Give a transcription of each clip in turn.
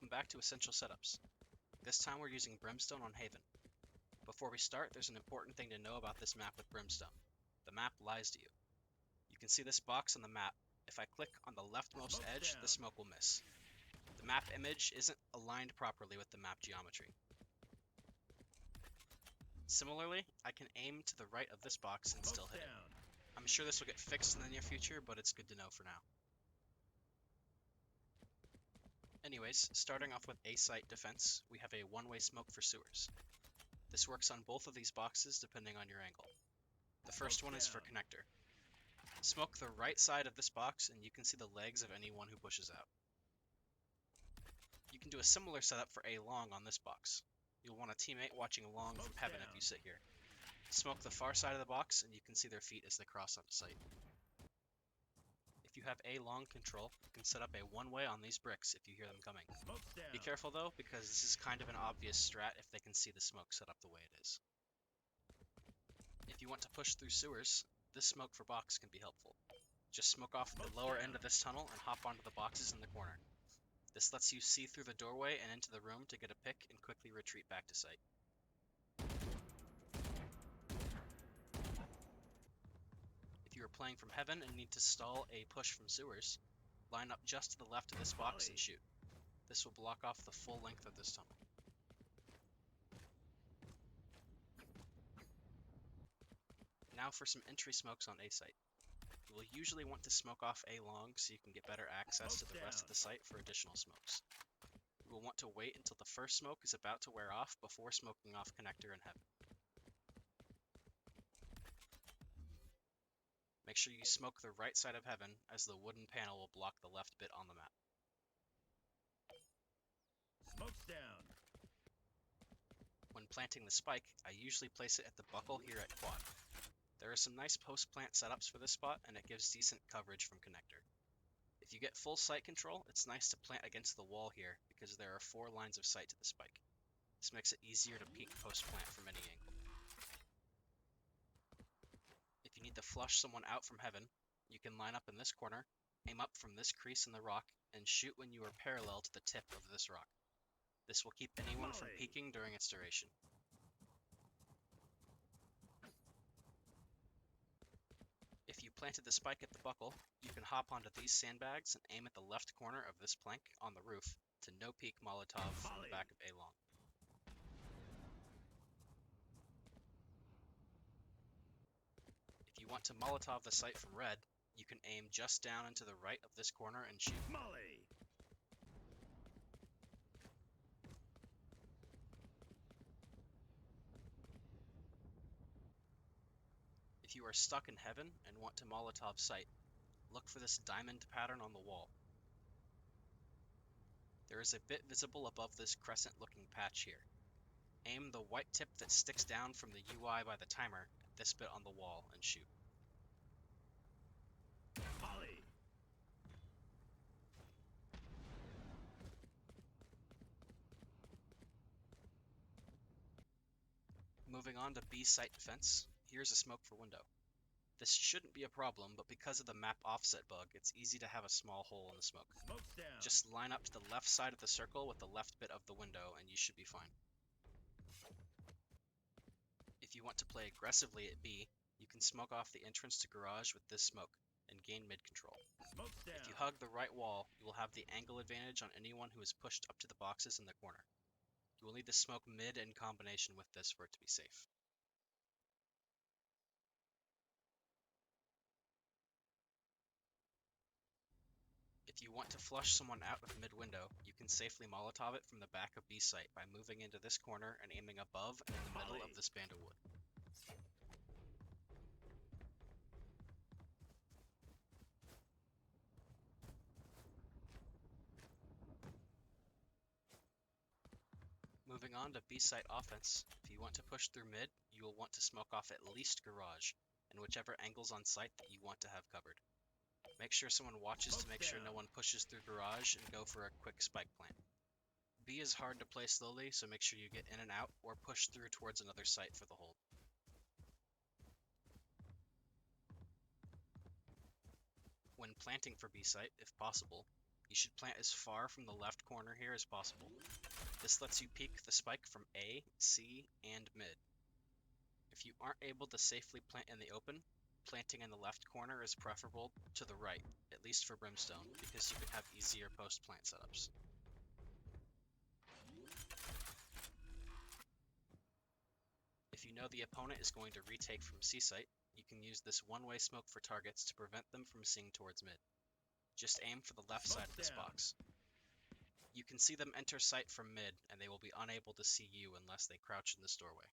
Welcome back to Essential Setups. This time we're using Brimstone on Haven. Before we start, there's an important thing to know about this map with Brimstone. The map lies to you. You can see this box on the map. If I click on the leftmost edge, the smoke will miss. The map image isn't aligned properly with the map geometry. Similarly, I can aim to the right of this box and still hit it. I'm sure this will get fixed in the near future, but it's good to know for now. Anyways, starting off with A-site defense, we have a one-way smoke for sewers. This works on both of these boxes depending on your angle. The first one is for connector. Smoke the right side of this box and you can see the legs of anyone who pushes out. You can do a similar setup for A-long on this box. You'll want a teammate watching along from heaven if you sit here. Smoke the far side of the box and you can see their feet as they cross onto site. If you have A-long control, you can set up a one-way on these bricks if you hear them coming. Be careful though, because this is kind of an obvious strat if they can see the smoke set up the way it is. If you want to push through sewers, this smoke for box can be helpful. Just smoke off the lower end of this tunnel and hop onto the boxes in the corner. This lets you see through the doorway and into the room to get a pick and quickly retreat back to site. If you are playing from heaven and need to stall a push from sewers, line up just to the left of this box and shoot. This will block off the full length of this tunnel. Now for some entry smokes on A-site. You will usually want to smoke off A-long so you can get better access to the rest of the site for additional smokes. You will want to wait until the first smoke is about to wear off before smoking off connector and heaven. Make sure you smoke the right side of heaven, as the wooden panel will block the left bit on the map. Smoke's down. When planting the spike, I usually place it at the buckle here at quad. There are some nice post-plant setups for this spot, and it gives decent coverage from connector. If you get full site control, it's nice to plant against the wall here, because there are 4 lines of sight to the spike. This makes it easier to peek post-plant from any angle. If you need to flush someone out from heaven, you can line up in this corner, aim up from this crease in the rock, and shoot when you are parallel to the tip of this rock. This will keep anyone from peeking during its duration. If you planted the spike at the buckle, you can hop onto these sandbags and aim at the left corner of this plank on the roof to no-peek Molotov from the back of A-long. If you want to Molotov the site from red, you can aim just down into the right of this corner and shoot. Molly. If you are stuck in heaven and want to Molotov site, look for this diamond pattern on the wall. There is a bit visible above this crescent-looking patch here. Aim the white tip that sticks down from the UI by the timer at this bit on the wall and shoot. Molly. Moving on to B site defense, here's a smoke for window. This shouldn't be a problem, but because of the map offset bug, it's easy to have a small hole in the smoke. Smoke's down. Just line up to the left side of the circle with the left bit of the window and you should be fine. If you want to play aggressively at B, you can smoke off the entrance to garage with this smoke and gain mid control. Smoke's down. If you hug the right wall, you will have the angle advantage on anyone who is pushed up to the boxes in the corner. You will need to smoke mid in combination with this for it to be safe. If you want to flush someone out with mid window, you can safely Molotov it from the back of B site by moving into this corner and aiming above and in the middle of this band of wood. Moving on to B-site offense, if you want to push through mid, you will want to smoke off at least garage, and whichever angles on site that you want to have covered. Make sure someone watches to make sure no one pushes through garage and go for a quick spike plant. B is hard to play slowly, so make sure you get in and out or push through towards another site for the hold. When planting for B site, if possible, You should plant as far from the left corner here as possible. This lets you peek the spike from A, C, and mid. If you aren't able to safely plant in the open, planting in the left corner is preferable to the right, at least for Brimstone, because you can have easier post-plant setups. If you know the opponent is going to retake from C site, you can use this one-way smoke for targets to prevent them from seeing towards mid. Just aim for the left side of this box. You can see them enter site from mid, and they will be unable to see you unless they crouch in this doorway.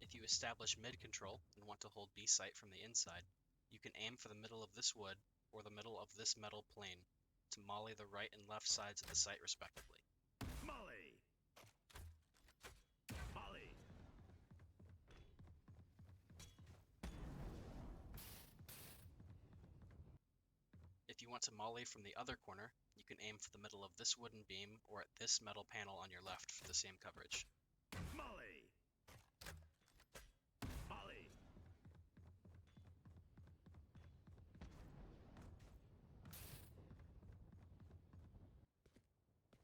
If you establish mid control and want to hold B site from the inside, you can aim for the middle of this wood or the middle of this metal plane to molly the right and left sides of the site respectively. Molly! Molly! If you want to molly from the other corner, you can aim for the middle of this wooden beam or at this metal panel on your left for the same coverage. Molly! Molly!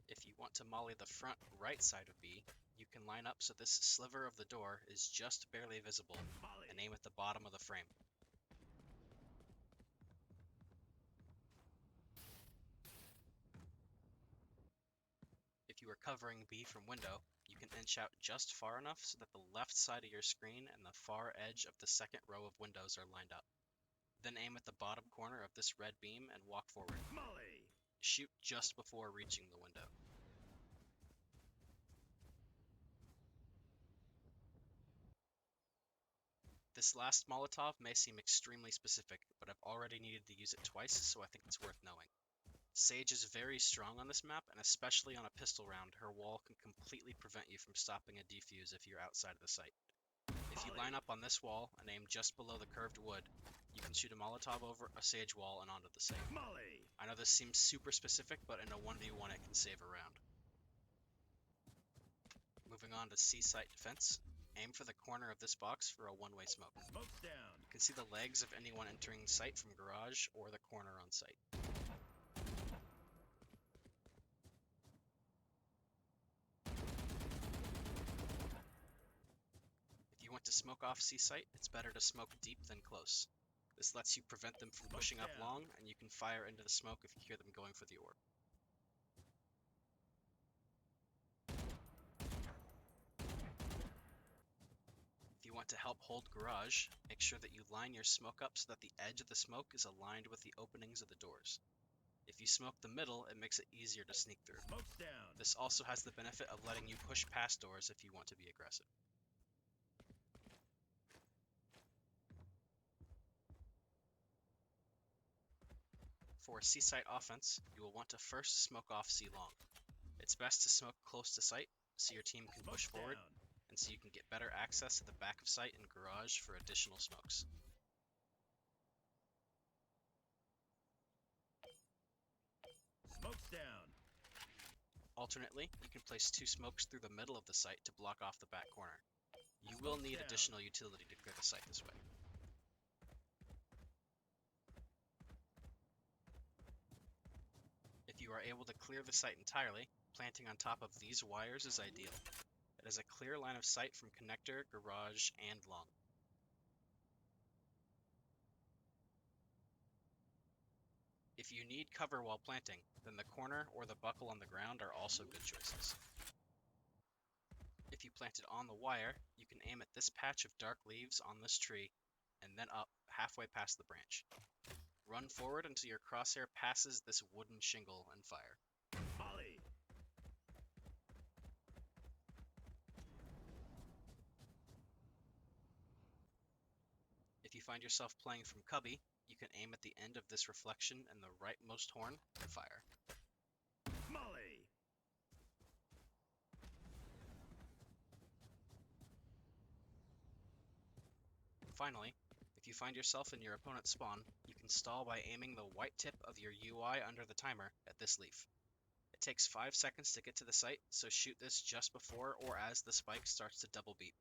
If you want to molly the front right side of B, you can line up so this sliver of the door is just barely visible Molly! and aim at the bottom of the frame. If you are covering B from window, you can inch out just far enough so that the left side of your screen and the far edge of the second row of windows are lined up. Then aim at the bottom corner of this red beam and walk forward. Molly! Shoot just before reaching the window. This last Molotov may seem extremely specific, but I've already needed to use it twice, so I think it's worth knowing. Sage is very strong on this map, and especially on a pistol round, her wall can completely prevent you from stopping a defuse if you're outside of the site. If you line up on this wall and aim just below the curved wood, you can shoot a Molotov over a Sage wall and onto the site. Molly! I know this seems super specific, but in a 1v1 it can save a round. Moving on to C site defense, aim for the corner of this box for a one-way smoke. Smoke's down! You can see the legs of anyone entering site from garage or the corner on site. If you want to smoke off C site, it's better to smoke deep than close. This lets you prevent them from pushing up long, and you can fire into the smoke if you hear them going for the orb. If you want to help hold garage, make sure that you line your smoke up so that the edge of the smoke is aligned with the openings of the doors. If you smoke the middle, it makes it easier to sneak through. Smoke's down! This also has the benefit of letting you push past doors if you want to be aggressive. For C-site offense, you will want to first smoke off C long. It's best to smoke close to site so your team can push Smoke's forward, down! and so you can get better access to the back of site and garage for additional smokes. Smoke's down! Alternately, you can place two smokes through the middle of the site to block off the back corner. You will need additional utility to clear the site this way. If you are able to clear the site entirely, planting on top of these wires is ideal. It has a clear line of sight from connector, garage, and long. If you need cover while planting, then the corner or the buckle on the ground are also good choices. If you plant it on the wire, you can aim at this patch of dark leaves on this tree, and then up halfway past the branch. Run forward until your crosshair passes this wooden shingle and fire. Molly! If you find yourself playing from Cubbie, you can aim at the end of this reflection and the rightmost horn and fire. Molly! Finally, if you find yourself in your opponent's spawn, you can stall by aiming the white tip of your UI under the timer at this leaf. It takes 5 seconds to get to the site, so shoot this just before or as the spike starts to double beep.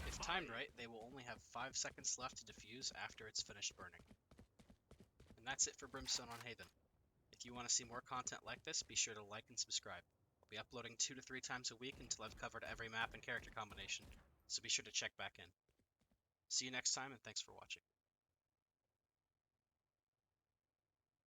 If timed right, they will only have 5 seconds left to defuse after it's finished burning. And that's it for Brimstone on Haven. If you want to see more content like this, be sure to like and subscribe. I'll be uploading 2 to 3 times a week until I've covered every map and character combination, so be sure to check back in. See you next time, and thanks for watching.